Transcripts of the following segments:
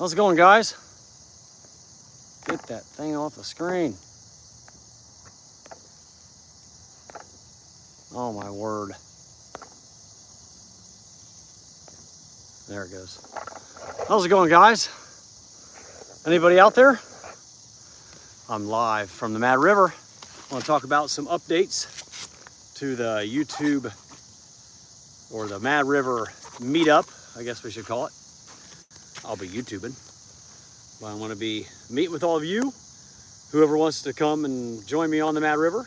How's it going, guys? Get that thing off the screen. Oh my word. There it goes. How's it going, guys? Anybody out there? I'm live from the Mad River. I want to talk about some updates to the YouTube or the Mad River Meetup, I guess we should call it. I'll be YouTubing. But I want to be meeting with all of you, whoever wants to come and join me on the Mad River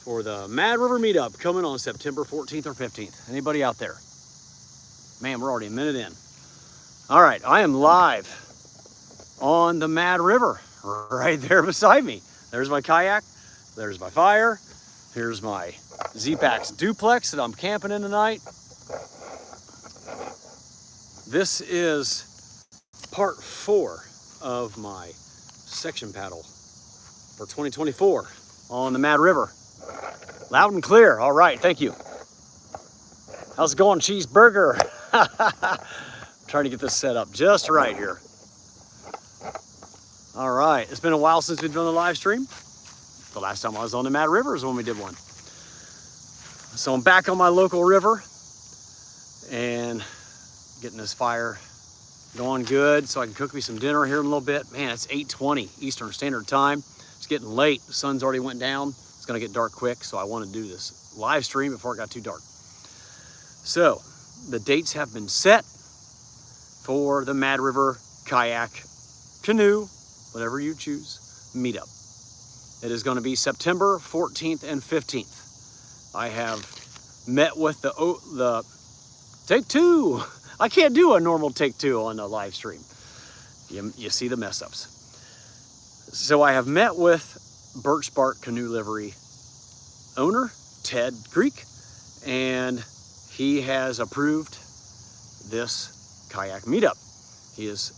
for the Mad River Meetup coming on September 14th or 15th. Anybody out there? Man, we're already a minute in. All right, I am live on the Mad River right there beside me. There's my kayak, there's my fire, here's my Z-Pax duplex that I'm camping in tonight. This is part 4 of my section paddle for 2024 on the Mad River. Loud and clear. All right, thank you. How's it going, cheeseburger? Trying to get this set up just right here. All right, it's been a while since we've done a live stream. The last time I was on the Mad River is when we did one. So I'm back on my local river and getting this fire going good so I can cook me some dinner here in a little bit. Man, it's 8:20 Eastern Standard Time. It's getting late. The sun's already went down. It's gonna get dark quick, so I want to do this live stream before it got too dark. So the dates have been set for the Mad River kayak, canoe, whatever you choose, meetup. It is going to be September 14th and 15th. I have met with the take 2. I can't do a normal take 2 on a live stream. You see the mess ups. So I have met with Birch Bark Canoe Livery owner, Ted Creek, and he has approved this kayak meetup. He is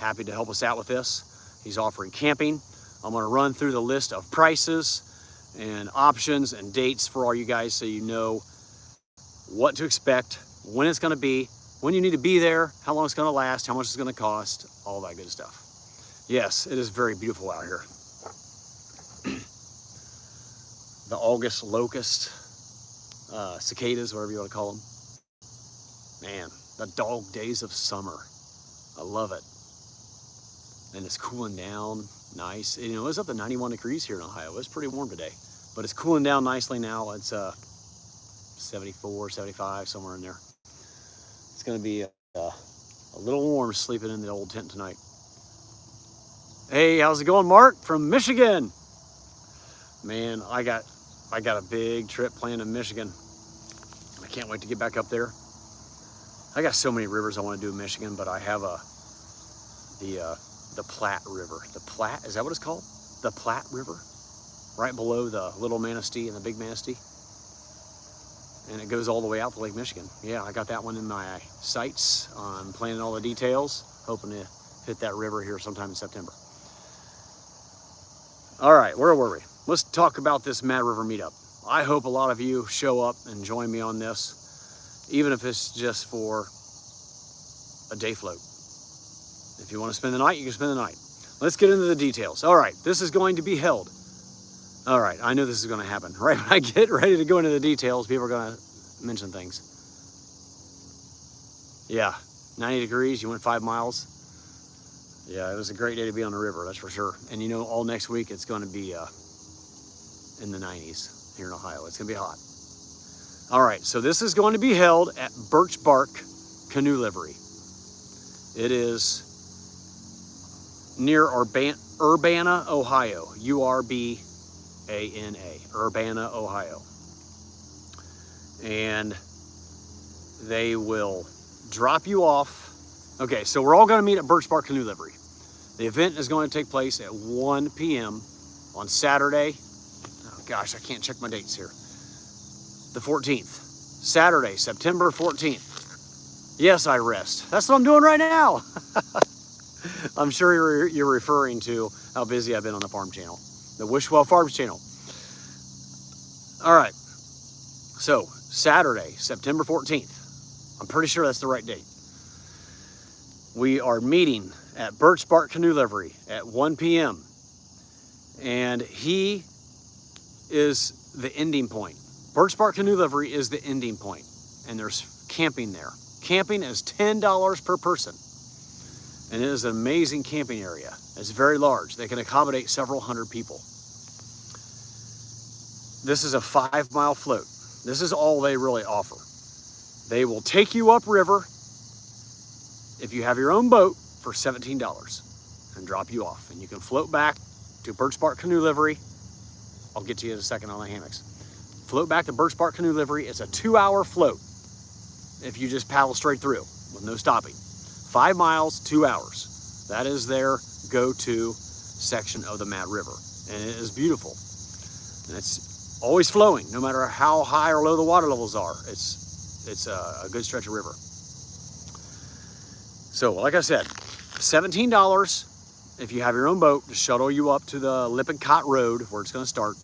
happy to help us out with this. He's offering camping. I'm going to run through the list of prices and options and dates for all you guys so you know what to expect, when it's going to be, when you need to be there, how long it's going to last, how much it's going to cost, all that good stuff. Yes, it is very beautiful out here. The August locust, cicadas, whatever you want to call them. Man, the dog days of summer. I love it. And it's cooling down nice. You know, it was up to 91 degrees here in Ohio. It's pretty warm today, but it's cooling down nicely now. It's 74, 75, somewhere in there. It's going to be a little warm sleeping in the old tent tonight. Hey, how's it going, Mark from Michigan? Man, I got a big trip planned in Michigan. I can't wait to get back up there. I got so many rivers I want to do in Michigan, but I have the Platte River. The Platte, is that what it's called? The Platte River, right below the Little Manistee and the Big Manistee. And it goes all the way out to Lake Michigan. Yeah, I got that one in my sights. I'm planning all the details, hoping to hit that river here sometime in September. All right, where were we? Let's talk about this Mad River Meetup. I hope a lot of you show up and join me on this, even if it's just for a day float. If you want to spend the night, you can spend the night. Let's get into the details. All right, this is going to be held. All right, I know this is going to happen. Right when I get ready to go into the details, people are going to mention things. Yeah, 90 degrees, you went 5 miles. Yeah, it was a great day to be on the river, that's for sure. And you know, all next week it's going to be in the 90s here in Ohio. It's going to be hot. All right, so this is going to be held at Birch Bark Canoe Livery. It is near Urbana, Ohio. U-R-B-A-N-A, Urbana, Ohio. And they will drop you off. Okay, so we're all going to meet at Birch Bark Canoe Livery. The event is going to take place at 1 p.m. on Saturday. Oh gosh, I can't check my dates here. The 14th. Saturday, September 14th. Yes, I rest. That's what I'm doing right now. I'm sure you're referring to how busy I've been on the farm channel, the Wishwell Farms channel. All right, so Saturday, September 14th. I'm pretty sure that's the right date. we are meeting at Birch Bark Canoe Livery at 1 p.m. And he is the ending point. Birch Bark Canoe Livery is the ending point, and there's camping there. Camping is $10 per person, and it is an amazing camping area. It's very large. They can accommodate several hundred people. This is a 5-mile float. This is all they really offer. They will take you upriver if you have your own boat for $17 and drop you off, and you can float back to Birch Bark Canoe Livery. I'll get to you in a second on the hammocks. Float back to Birch Bark Canoe Livery. It's a 2-hour float if you just paddle straight through with no stopping. 5 miles, 2 hours. That is their go-to section of the Mad River. And it is beautiful. And it's always flowing, no matter how high or low the water levels are. It's a good stretch of river. So, like I said, $17 if you have your own boat to shuttle you up to the Lippincott Road where it's going to start.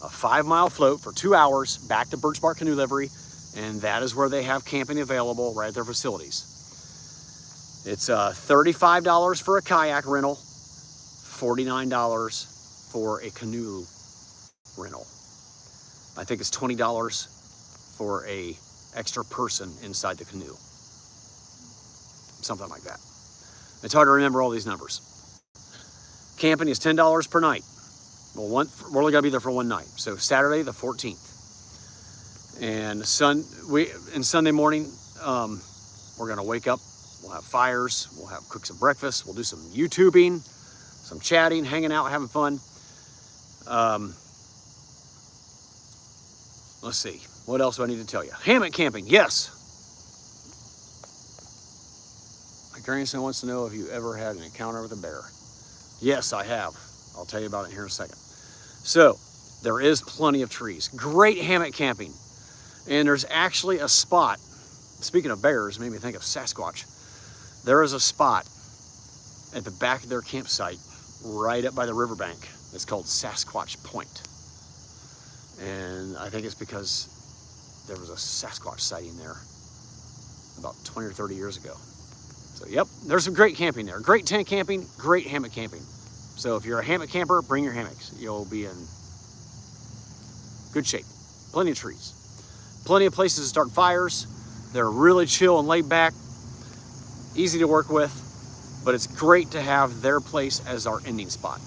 A 5-mile float for 2 hours back to Birch Bark Canoe Livery, and that is where they have camping available right at their facilities. It's $35 for a kayak rental, $49 for a canoe rental. I think it's $20 for a extra person inside the canoe. Something like that. It's hard to remember all these numbers. Camping is $10 per night. Well, we're only gonna be there for one night. So Saturday the 14th. And Sunday morning, we're gonna wake up, we'll have fires, we'll cook some breakfast, we'll do some YouTubing, some chatting, hanging out, having fun. Let's see, what else do I need to tell you? Hammock camping, yes. My grandson wants to know if you ever had an encounter with a bear. Yes, I have. I'll tell you about it here in a second. So, there is plenty of trees. Great hammock camping. And there's actually a spot, speaking of bears, made me think of Sasquatch. There is a spot at the back of their campsite, right up by the riverbank. It's called Sasquatch Point. And I think it's because there was a Sasquatch sighting there about 20 or 30 years ago. So, yep, there's some great camping there. Great tent camping, great hammock camping. So if you're a hammock camper, bring your hammocks. You'll be in good shape. Plenty of trees. Plenty of places to start fires. They're really chill and laid back. Easy to work with. But it's great to have their place as our ending spot.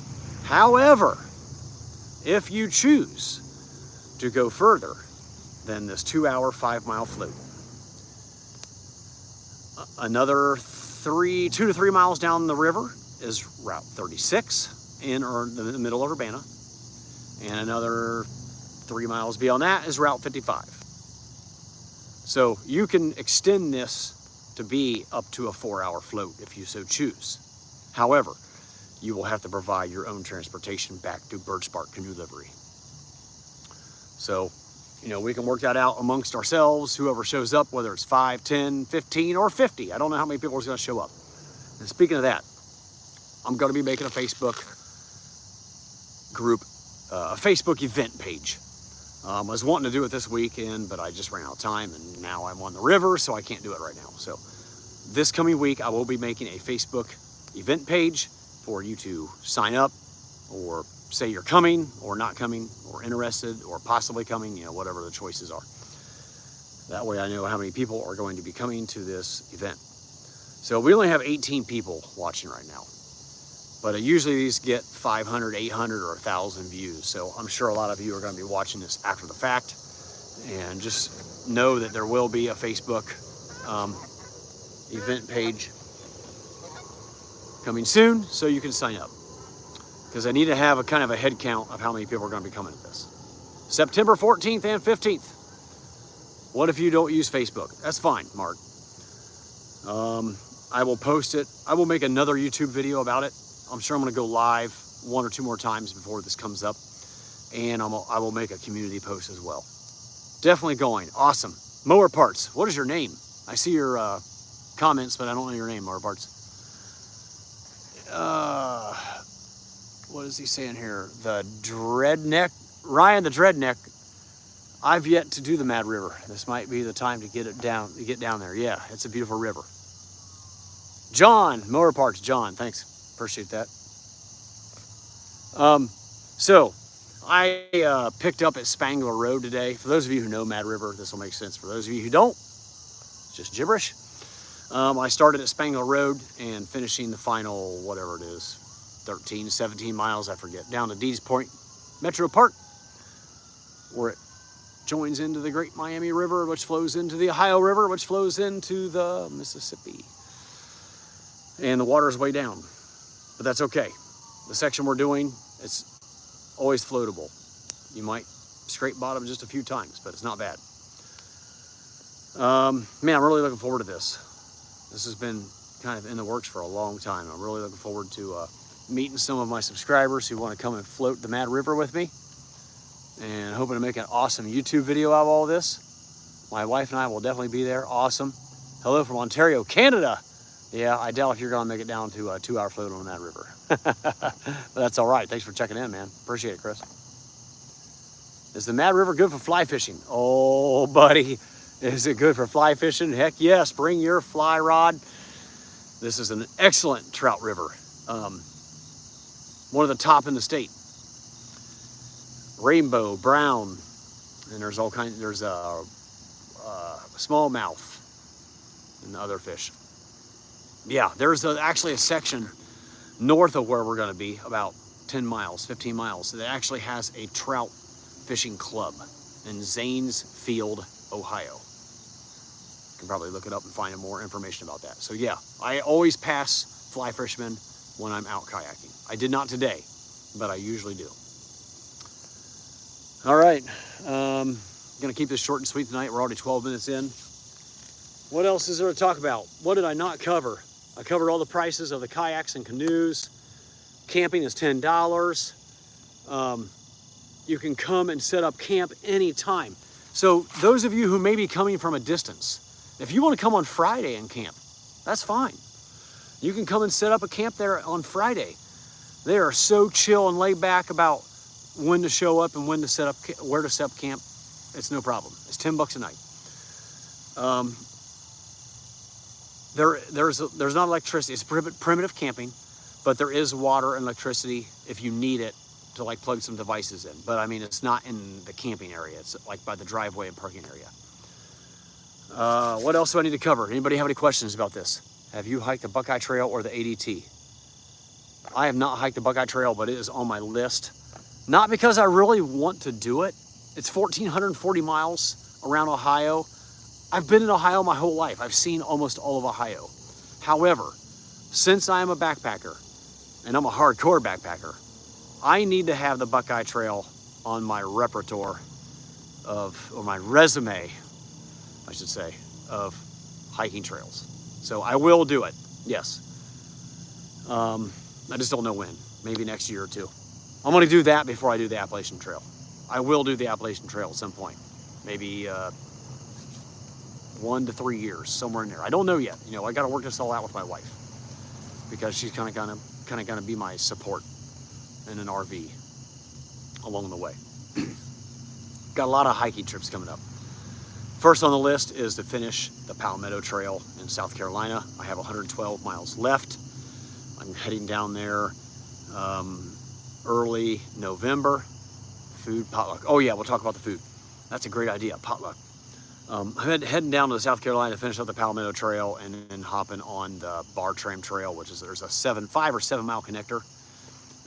However, if you choose to go further than this 2-hour, 5-mile float, another 2 to 3 miles down the river is Route 36 in the middle of Urbana, and another 3 miles beyond that is Route 55. So you can extend this to be up to a 4-hour float if you so choose. However, you will have to provide your own transportation back to Birch Bark Canoe Livery. So, you know, we can work that out amongst ourselves, whoever shows up, whether it's 5, 10, 15, or 50. I don't know how many people are going to show up. And speaking of that, I'm going to be making a Facebook group, a Facebook event page. I was wanting to do it this weekend, but I just ran out of time, and now I'm on the river, so I can't do it right now. So this coming week, I will be making a Facebook event page for you to sign up or say you're coming or not coming or interested or possibly coming, you know, whatever the choices are. That way I know how many people are going to be coming to this event. So we only have 18 people watching right now, but usually these get 500, 800, or 1,000 views. So I'm sure a lot of you are going to be watching this after the fact, and just know that there will be a Facebook event page coming soon, so you can sign up. Because I need to have a kind of a head count of how many people are going to be coming to this. September 14th and 15th. What if you don't use Facebook? That's fine, Mark. I will post it. I will make another YouTube video about it. I'm sure I'm going to go live 1 or 2 more times before this comes up. And I will make a community post as well. Definitely going. Awesome. Mower Parts, what is your name? I see your comments, but I don't know your name, Mower Parts. What is he saying here? The Dreadneck, Ryan the Dreadneck. I've yet to do the Mad River. This might be the time to get down there. Yeah, it's a beautiful river. John, Motor Parts, John, thanks. Appreciate that. So I picked up at Spangler Road today. For those of you who know Mad River, this will make sense. For those of you who don't, it's just gibberish. I started at Spangler Road and finishing the final, whatever it is, 13, 17 miles, I forget, down to Dees Point Metro Park, where it joins into the Great Miami River, which flows into the Ohio River, which flows into the Mississippi. And the water is way down, but that's okay. The section we're doing, it's always floatable. You might scrape bottom just a few times, but it's not bad. Man, I'm really looking forward to this. This has been kind of in the works for a long time. I'm really looking forward to meeting some of my subscribers who want to come and float the Mad River with me, and hoping to make an awesome YouTube video out of all this. My wife and I will definitely be there. Awesome. Hello from Ontario, Canada. Yeah, I doubt if you're gonna make it down to a 2-hour float on the Mad River. But that's all right. Thanks for checking in, man. Appreciate it, Chris. Is the Mad River good for fly fishing? Oh, buddy. Is it good for fly fishing? Heck yes, bring your fly rod. This is an excellent trout river. One of the top in the state. Rainbow, brown, and there's all kinds, there's a smallmouth and other fish. Yeah, there's actually a section north of where we're gonna be, about 10 miles, 15 miles, that actually has a trout fishing club in Zanesfield, Ohio. You can probably look it up and find more information about that. So yeah, I always pass fly fishermen when I'm out kayaking. I did not today, but I usually do. All right, gonna keep this short and sweet tonight. We're already 12 minutes in. What else is there to talk about? What did I not cover? I covered all the prices of the kayaks and canoes. Camping is $10. You can come and set up camp anytime. So those of you who may be coming from a distance, if you want to come on Friday and camp, that's fine. You can come and set up a camp there on Friday. They are so chill and laid back about when to show up and when to set up, where to set up camp. It's no problem. It's $10 a night. There's not electricity. It's primitive camping, but there is water and electricity if you need it to like plug some devices in. But I mean, it's not in the camping area. It's like by the driveway and parking area. What else do I need to cover? Anybody have any questions about this? Have you hiked the Buckeye Trail or the ADT? I have not hiked the Buckeye Trail, but it is on my list. Not because I really want to do it. It's 1,440 miles around Ohio. I've been in Ohio my whole life. I've seen almost all of Ohio. However, since I am a backpacker, and I'm a hardcore backpacker, I need to have the Buckeye Trail on my repertoire or my resume, I should say, of hiking trails. So I will do it, yes. I just don't know when, maybe next year or two. I'm gonna do that before I do the Appalachian Trail. I will do the Appalachian Trail at some point, maybe 1 to 3 years, somewhere in there. I don't know yet. You know, I gotta work this all out with my wife because she's kind of gonna be my support in an RV along the way. Got a lot of hiking trips coming up. First on the list is to finish the Palmetto Trail in South Carolina. I have 112 miles left. I'm heading down there early November. Food, potluck. Oh yeah, we'll talk about the food. That's a great idea, potluck. I'm heading down to South Carolina to finish up the Palmetto Trail and then hopping on the Bar Tram Trail, which is, there's a 5 or 7 mile connector.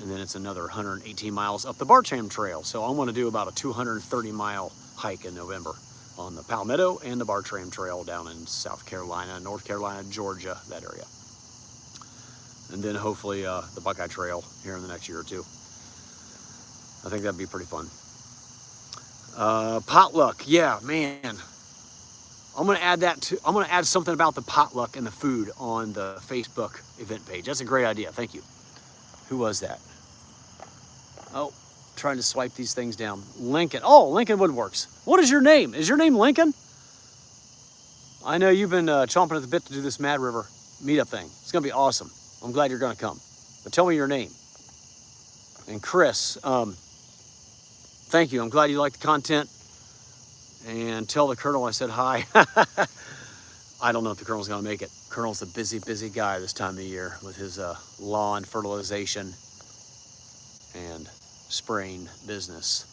And then it's another 118 miles up the Bar Tram Trail. So I'm gonna do about a 230 mile hike in November on the Palmetto and the Bar Tram Trail down in South Carolina, North Carolina, Georgia, that area. And then hopefully the Buckeye Trail here in the next year or two. I think that'd be pretty fun. Potluck, yeah, man. I'm gonna add something about the potluck and the food on the Facebook event page. That's a great idea, thank you. Who was that? Oh, trying to swipe these things down. Lincoln, oh, Lincoln Woodworks. What is your name? Is your name Lincoln? I know you've been chomping at the bit to do this Mad River meetup thing. It's gonna be awesome. I'm glad you're gonna come. But tell me your name. And Chris, thank you. I'm glad you like the content. And tell the Colonel I said hi. I don't know if the Colonel's gonna make it. Colonel's a busy, busy guy this time of year with his lawn fertilization and spraying business.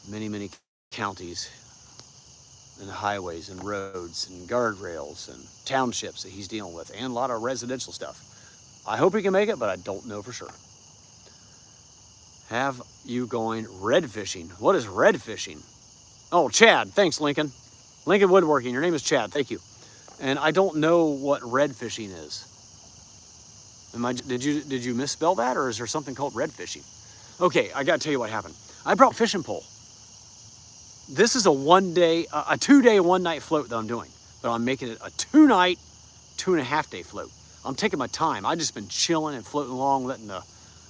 Many, many counties and highways and roads and guardrails and townships that he's dealing with, and a lot of residential stuff. I hope he can make it, but I don't know for sure. Have you going red fishing? What is red fishing? Oh, Chad. Thanks, Lincoln. Lincoln Woodworking. Your name is Chad. Thank you. And I don't know what red fishing is. Did you misspell that, or is there something called red fishing? Okay, I got to tell you what happened. I brought fishing pole. This is a 2-day, 1-night float that I'm doing, but I'm making it a 2-night, 2.5-day float. I'm taking my time. I've just been chilling and floating along, letting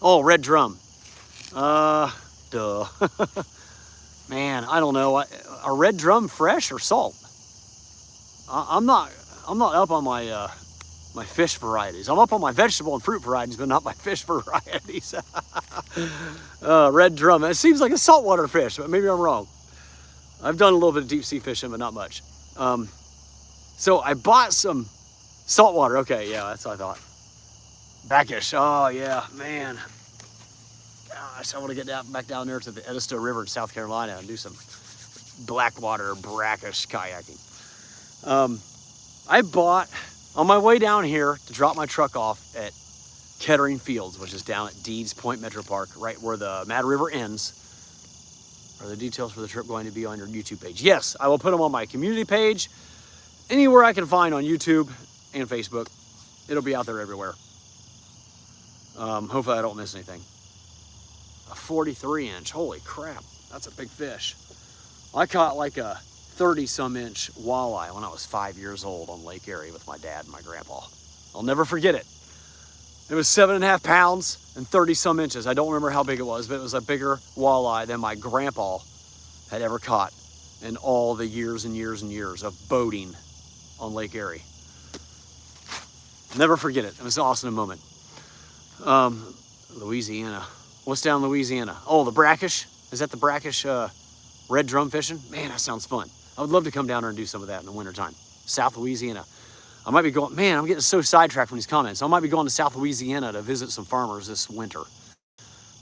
red drum. Duh. Man, I don't know. Are red drum fresh or salt? I'm not up on my my fish varieties. I'm up on my vegetable and fruit varieties, but not my fish varieties. Red drum. It seems like a saltwater fish, but maybe I'm wrong. I've done a little bit of deep sea fishing, but not much. So I bought some saltwater. Okay, yeah, that's what I thought. Backish. Oh yeah, man. Gosh, I want to get back down there to the Edisto River in South Carolina and do some blackwater brackish kayaking. I bought, on my way down here to drop my truck off at Kettering Fields, which is down at Deeds Point Metro Park, right where the Mad River ends. Are the details for the trip going to be on your YouTube page? Yes, I will put them on my community page, anywhere I can find on YouTube and Facebook. It'll be out there everywhere. Hopefully I don't miss anything. A 43-inch, holy crap, that's a big fish. I caught like a 30-some-inch walleye when I was 5 years old on Lake Erie with my dad and my grandpa. I'll never forget it. It was 7.5 pounds and 30-some inches. I don't remember how big it was, but it was a bigger walleye than my grandpa had ever caught in all the years and years and years of boating on Lake Erie. Never forget it. It was an awesome moment. Louisiana. What's down in Louisiana? Oh, the brackish. Is that the brackish red drum fishing? Man, that sounds fun. I would love to come down there and do some of that in the wintertime. South Louisiana. I might be going, man, I'm getting so sidetracked from these comments. I might be going to South Louisiana to visit some farmers this winter.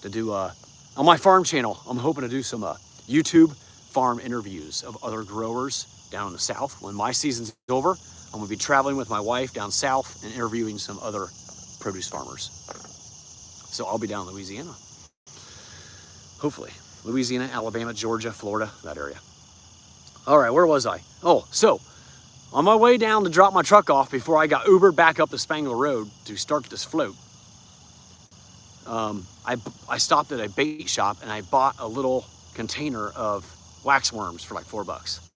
To do, on my farm channel, I'm hoping to do some YouTube farm interviews of other growers down in the South. When my season's over, I'm gonna be traveling with my wife down south and interviewing some other produce farmers. So I'll be down in Louisiana. Hopefully. Louisiana, Alabama, Georgia, Florida, that area. All right, where was I? Oh, so on my way down to drop my truck off before I got Ubered back up the Spangler Road to start this float, I stopped at a bait shop and I bought a little container of wax worms for like $4.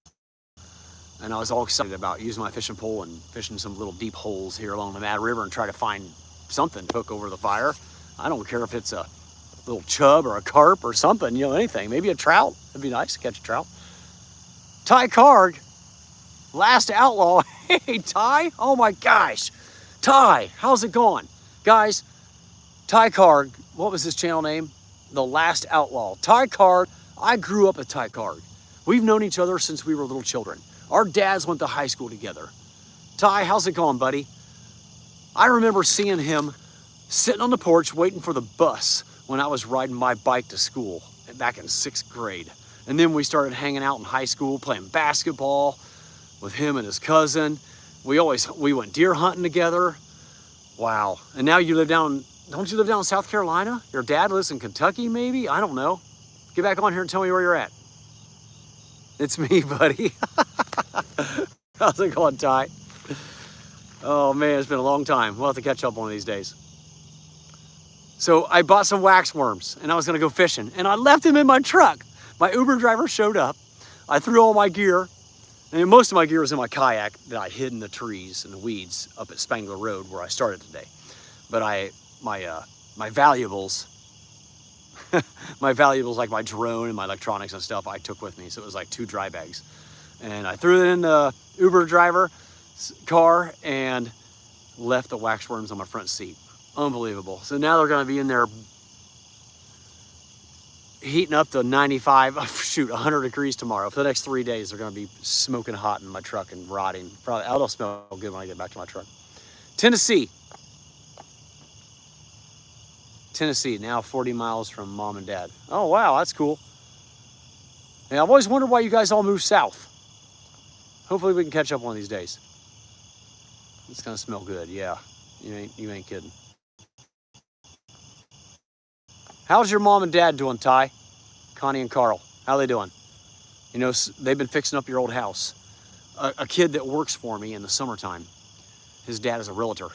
And I was all excited about using my fishing pole and fishing some little deep holes here along the Mad River and try to find something to cook over the fire. I don't care if it's a little chub or a carp or something, you know, anything. Maybe a trout. It'd be nice to catch a trout. Ty Carg, Last Outlaw. Hey, Ty. Oh my gosh. Ty, how's it going? Guys, Ty Carg, what was his channel name? The Last Outlaw. Ty Carg, I grew up with Ty Carg. We've known each other since we were little children. Our dads went to high school together. Ty, how's it going, buddy? I remember seeing him sitting on the porch waiting for the bus when I was riding my bike to school back in 6th grade. And then we started hanging out in high school, playing basketball with him and his cousin. We went deer hunting together. Wow. And now you live down, don't you live down in South Carolina? Your dad lives in Kentucky, maybe? I don't know. Get back on here and tell me where you're at. It's me, buddy. How's it going, Ty? Oh man, it's been a long time. We'll have to catch up one of these days. So I bought some wax worms and I was gonna go fishing and I left them in my truck. My Uber driver showed up. I threw all my gear, and most of my gear was in my kayak that I hid in the trees and the weeds up at Spangler Road where I started today. But my valuables, my valuables like my drone and my electronics and stuff I took with me. So it was like 2 dry bags. And I threw it in the Uber driver car and left the wax worms on my front seat. Unbelievable. So now they're gonna be in there heating up to 95, shoot, 100 degrees tomorrow. For the next 3 days, they're going to be smoking hot in my truck and rotting. Probably, it'll smell good when I get back to my truck. Tennessee, now 40 miles from mom and dad. Oh, wow, that's cool. And I've always wondered why you guys all move south. Hopefully we can catch up one of these days. It's gonna smell good, yeah. You ain't kidding. How's your mom and dad doing, Ty? Connie and Carl, how are they doing? You know, they've been fixing up your old house. A kid that works for me in the summertime, his dad is a realtor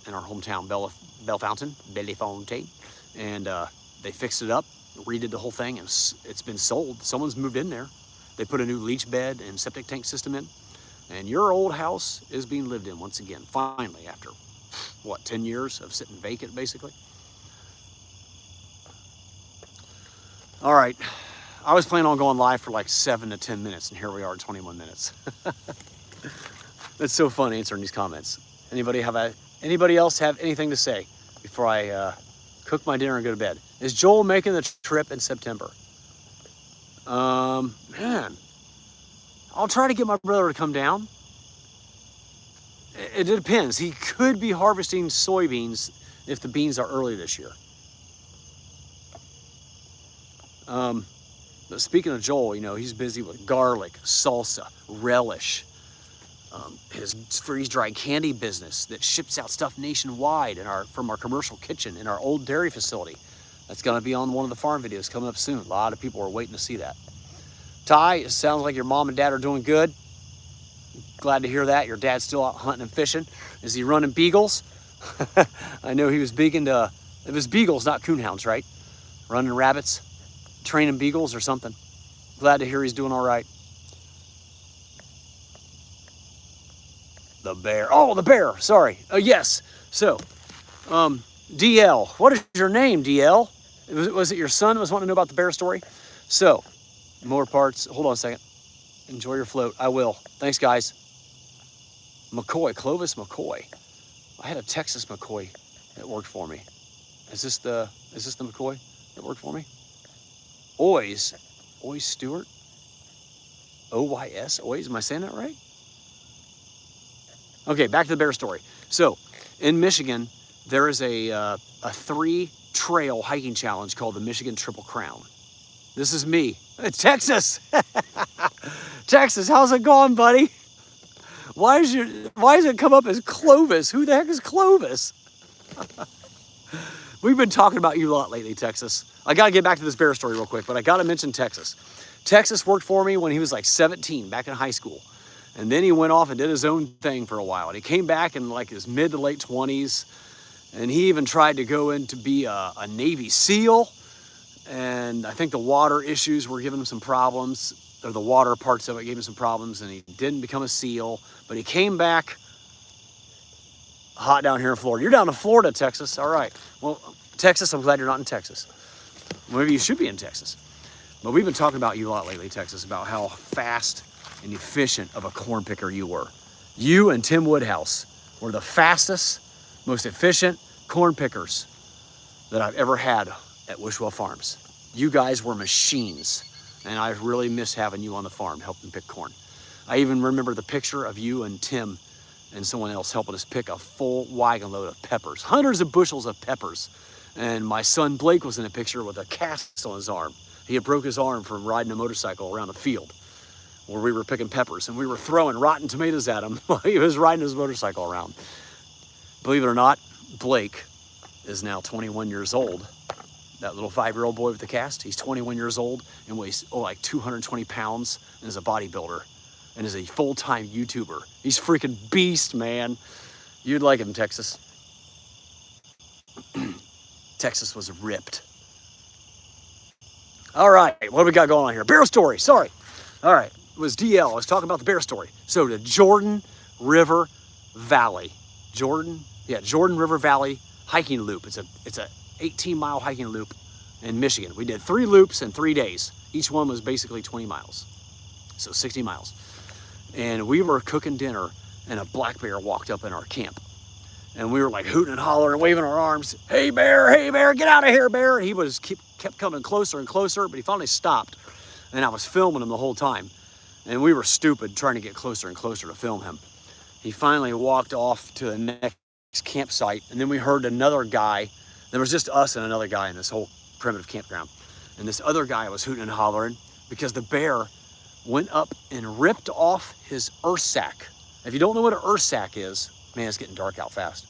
in our hometown, Bellefontaine, and they fixed it up, redid the whole thing, and it's been sold. Someone's moved in there. They put a new leach bed and septic tank system in, and your old house is being lived in once again, finally, after, what, 10 years of sitting vacant, basically? All right, I was planning on going live for like 7 to 10 minutes, and here we are at 21 minutes. It's so fun answering these comments. Anybody else have anything to say before I cook my dinner and go to bed? Is Joel making the trip in September? Man, I'll try to get my brother to come down. It depends. He could be harvesting soybeans if the beans are early this year. But speaking of Joel, you know, he's busy with garlic, salsa, relish, his freeze-dried candy business that ships out stuff nationwide from our commercial kitchen in our old dairy facility. That's going to be on one of the farm videos coming up soon. A lot of people are waiting to see that. Ty, it sounds like your mom and dad are doing good. Glad to hear that. Your dad's still out hunting and fishing. Is he running beagles? I know he was big into, it was beagles, not coonhounds, right? Running rabbits, training beagles or something. Glad to hear he's doing all right. The bear. Oh, the bear. Sorry. Yes. So, DL. What is your name, DL? Was it your son who was wanting to know about the bear story? So, more parts. Hold on a second. Enjoy your float. I will. Thanks, guys. McCoy. Clovis McCoy. I had a Texas McCoy that worked for me. Is this the McCoy that worked for me? Oys Stewart. OYS. Oys. Am I saying that right? Okay, back to the bear story. So, in Michigan, there is a 3-trail hiking challenge called the Michigan Triple Crown. This is me. It's Texas. Texas, how's it going, buddy? Why does it come up as Clovis? Who the heck is Clovis? We've been talking about you a lot lately, Texas. I got to get back to this bear story real quick, but I got to mention Texas. Texas worked for me when he was like 17, back in high school. And then he went off and did his own thing for a while. And he came back in like his mid to late 20s. And he even tried to go in to be a Navy SEAL. And I think the water issues were giving him some problems, or the water parts of it gave him some problems, and he didn't become a SEAL. But he came back hot down here in Florida. You're down in Florida, Texas. All right. Well, Texas, I'm glad you're not in Texas. Maybe you should be in Texas. But we've been talking about you a lot lately, Texas, about how fast and efficient of a corn picker you were. You and Tim Woodhouse were the fastest, most efficient corn pickers that I've ever had at Wishwell Farms. You guys were machines, and I really miss having you on the farm helping pick corn. I even remember the picture of you and Tim and someone else helping us pick a full wagon load of peppers, hundreds of bushels of peppers. And my son Blake was in a picture with a cast on his arm. He had broke his arm from riding a motorcycle around the field where we were picking peppers, and we were throwing rotten tomatoes at him while he was riding his motorcycle around. Believe it or not, Blake is now 21 years old. That little 5-year-old boy with the cast, he's 21 years old and weighs like 220 pounds and is a bodybuilder and is a full-time YouTuber. He's freaking beast, man. You'd like him, Texas. Texas was ripped. All right, what do we got going on here? Bear story, sorry. All right, it was DL. I was talking about the bear story. So the Jordan River Valley. Jordan River Valley hiking loop. It's a 18-mile hiking loop in Michigan. We did 3 loops in 3 days. Each one was basically 20 miles. So 60 miles. And we were cooking dinner, and a black bear walked up in our camp. And we were like hooting and hollering and waving our arms. Hey bear, get out of here, bear. And he was kept coming closer and closer, but he finally stopped. And I was filming him the whole time. And we were stupid trying to get closer and closer to film him. He finally walked off to the next campsite, and then we heard another guy. There was just us and another guy in this whole primitive campground. And this other guy was hooting and hollering because the bear went up and ripped off his earth sack. If you don't know what an earth sack is, man, it's getting dark out fast.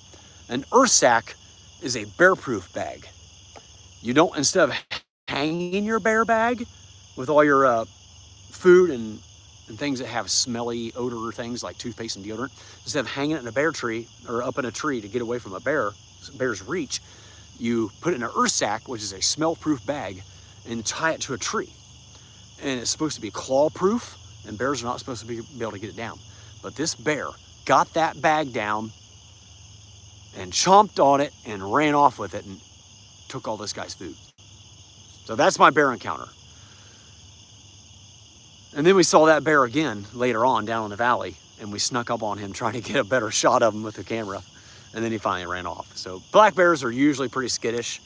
An earth sack is a bear-proof bag. You don't, instead of hanging your bear bag with all your food and things that have smelly odor things like toothpaste and deodorant, instead of hanging it in a bear tree or up in a tree to get away from a bear's reach, you put it in an earth sack, which is a smell-proof bag, and tie it to a tree. And it's supposed to be claw-proof, and bears are not supposed to be able to get it down. But this bear got that bag down and chomped on it and ran off with it and took all this guy's food. So that's my bear encounter. And then we saw that bear again later on down in the valley, and we snuck up on him trying to get a better shot of him with the camera. And then he finally ran off. So black bears are usually pretty skittish.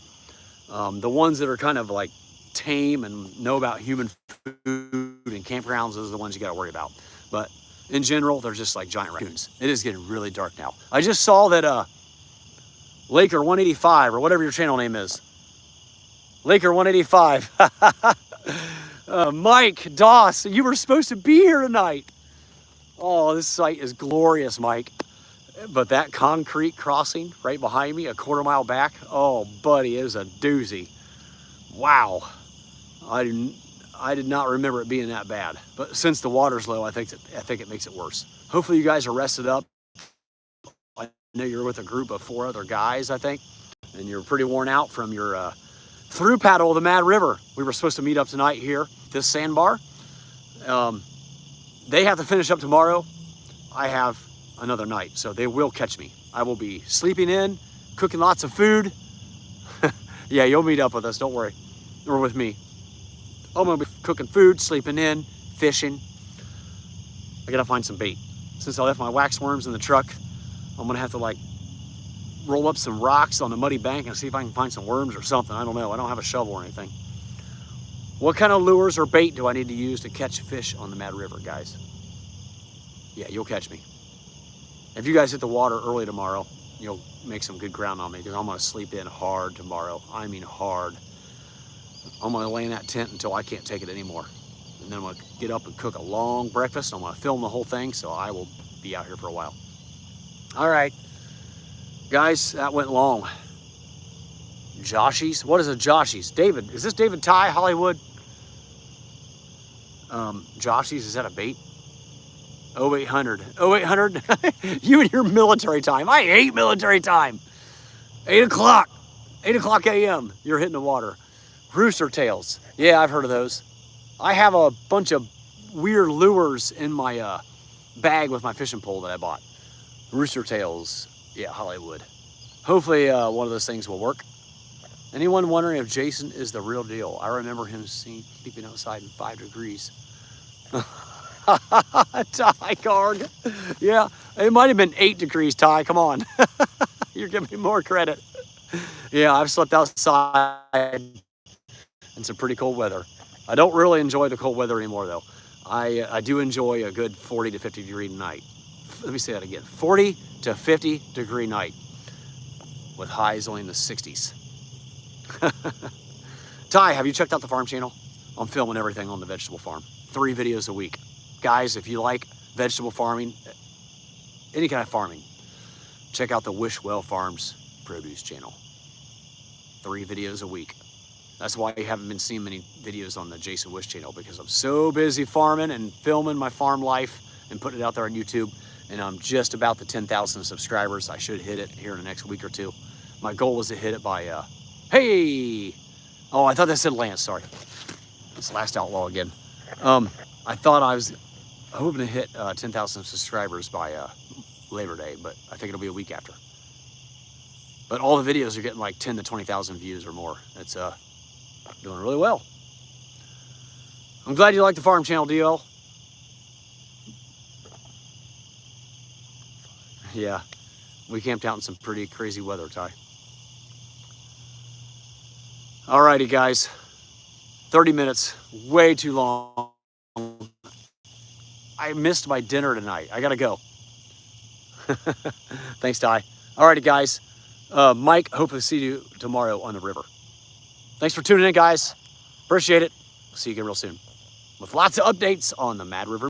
The ones that are kind of like tame and know about human food and campgrounds, those are the ones you got to worry about. But in general, they're just like giant raccoons. It is getting really dark now. I just saw that Laker 185, or whatever your channel name is. Laker 185. Mike Doss, you were supposed to be here tonight. Oh, this site is glorious, Mike. But that concrete crossing right behind me, a quarter mile back, oh, buddy, it was a doozy. Wow. I did not remember it being that bad. But since the water's low, I think it makes it worse. Hopefully you guys are rested up. I know you're with a group of 4 other guys, I think, and you're pretty worn out from your through paddle of the Mad River. We were supposed to meet up tonight here, this sandbar. They have to finish up tomorrow. I have another night, so they will catch me. I will be sleeping in, cooking lots of food. Yeah, you'll meet up with us, don't worry. Or with me. I'm gonna be cooking food, sleeping in, fishing. I gotta find some bait. Since I left my wax worms in the truck, I'm gonna have to like roll up some rocks on the muddy bank and see if I can find some worms or something. I don't know, I don't have a shovel or anything. What kind of lures or bait do I need to use to catch fish on the Mad River, guys? Yeah, you'll catch me. If you guys hit the water early tomorrow, you'll make some good ground on me, because I'm gonna sleep in hard tomorrow. I mean hard. I'm gonna lay in that tent until I can't take it anymore. And then I'm gonna get up and cook a long breakfast. I'm gonna film the whole thing, so I will be out here for a while. All right, guys, that went long. Joshies, what is a Joshies? David, is this David Ty, Hollywood? Joshies, is that a bait? 0800, 0800, you and your military time. I hate military time. 8 o'clock a.m., you're hitting the water. Rooster tails, yeah, I've heard of those. I have a bunch of weird lures in my bag with my fishing pole that I bought. Rooster tails, yeah, Hollywood. Hopefully one of those things will work. Anyone wondering if Jason is the real deal? I remember him sleeping outside in 5 degrees. Ty Garg. Yeah, it might have been 8 degrees, Ty, come on. You're giving me more credit. Yeah, I've slept outside in some pretty cold weather. I don't really enjoy the cold weather anymore, though. I do enjoy a good 40 to 50 degree night. Let me say that again. 40 to 50 degree night with highs only in the 60s. Ty, have you checked out the farm channel? I'm filming everything on the vegetable farm. 3 videos a week. Guys, if you like vegetable farming, any kind of farming, check out the Wish Well Farms produce channel. 3 videos a week. That's why you haven't been seeing many videos on the Jason Wish channel, because I'm so busy farming and filming my farm life and putting it out there on YouTube. And I'm just about the 10,000 subscribers. I should hit it here in the next week or 2. My goal was to hit it by, hey! Oh, I thought that said Lance, sorry. It's Last Outlaw again. I thought I was hoping to hit 10,000 subscribers by Labor Day, but I think it'll be a week after. But all the videos are getting like 10 to 20,000 views or more. It's doing really well. I'm glad you like the farm channel, DL. Yeah, we camped out in some pretty crazy weather, Ty. Alrighty, guys. 30 minutes, way too long. I missed my dinner tonight. I gotta go. Thanks, Ty. Alrighty, guys. Mike, hope to see you tomorrow on the river. Thanks for tuning in, guys. Appreciate it. See you again real soon with lots of updates on the Mad River.